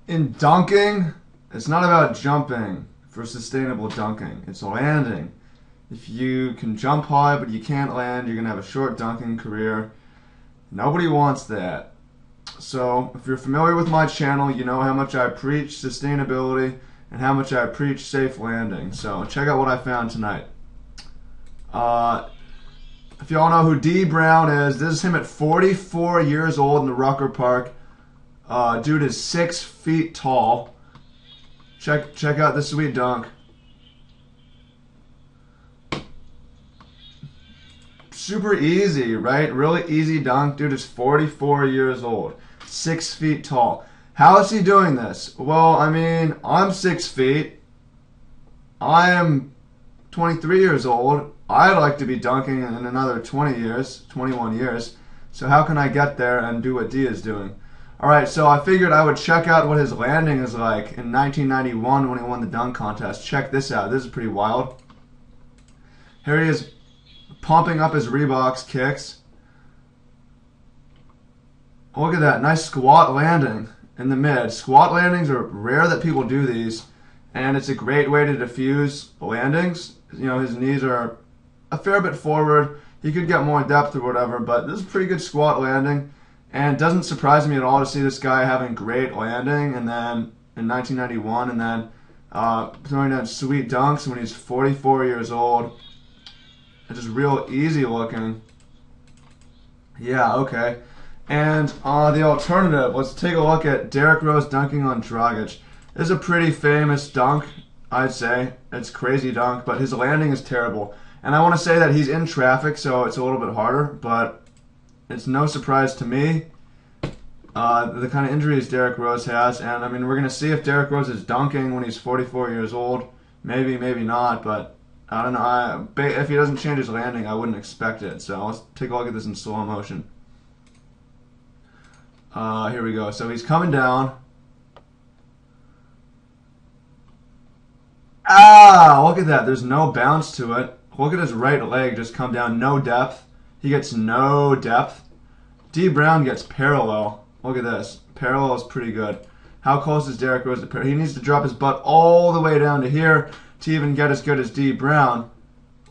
In dunking, it's not about jumping for sustainable dunking. It's landing. If you can jump high but you can't land, you're going to have a short dunking career. Nobody wants that. So, if you're familiar with my channel, you know how much I preach sustainability and how much I preach safe landing. So, check out what I found tonight. If y'all know who D. Brown is, this is him at 44 years old in the Rucker Park. Dude is 6 feet tall. Check out this sweet dunk. Super easy, right? Really easy dunk. Dude is 44 years old. 6 feet tall. How is he doing this? Well, I mean, I'm 6 feet. I am 23 years old. I'd like to be dunking in another 20 years, 21 years. So how can I get there and do what D is doing? Alright, so I figured I would check out what his landing is like in 1991 when he won the dunk contest. Check this out. This is pretty wild. Here he is pumping up his Reeboks kicks. Look at that. Nice squat landing in the mid. Squat landings are rare that people do these, and it's a great way to diffuse landings. You know, his knees are a fair bit forward. He could get more depth or whatever, but this is a pretty good squat landing. And it doesn't surprise me at all to see this guy having great landing and then in 1991 and then throwing down sweet dunks when he's 44 years old. It's just real easy looking. Yeah, okay. And the alternative, let's take a look at Derrick Rose dunking on Dragic. This is a pretty famous dunk, I'd say. It's a crazy dunk, but his landing is terrible. And I want to say that he's in traffic, so it's a little bit harder, but it's no surprise to me the kind of injuries Derrick Rose has. And, I mean, we're going to see if Derrick Rose is dunking when he's 44 years old. Maybe, maybe not, but I don't know. If he doesn't change his landing, I wouldn't expect it. So let's take a look at this in slow motion. Here we go. So he's coming down. Ah, look at that. There's no bounce to it. Look at his right leg just come down. No depth. He gets no depth. D. Brown gets parallel. Look at this. Parallel is pretty good. How close is Derrick Rose to parallel? He needs to drop his butt all the way down to here to even get as good as D. Brown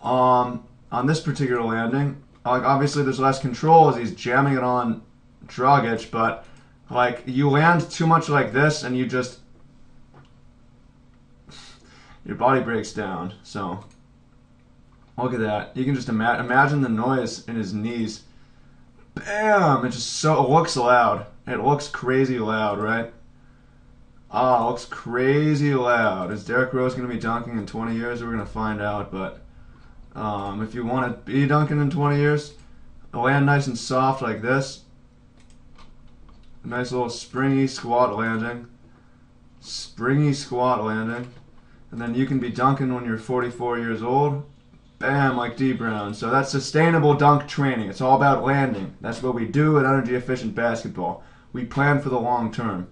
on this particular landing. Like, obviously there's less control as he's jamming it on Dragic, but like, you land too much like this and you just, your body breaks down. So look at that. You can just imagine the noise in his knees. Bam! It looks loud. It looks crazy loud, right? Ah, it looks crazy loud. Is Derrick Rose going to be dunking in 20 years? We're going to find out, but if you want to be dunking in 20 years, land nice and soft like this. A nice little springy squat landing. Springy squat landing. And then you can be dunking when you're 44 years old. Bam, like D. Brown. So that's sustainable dunk training. It's all about landing. That's what we do at Energy Efficient Basketball. We plan for the long term.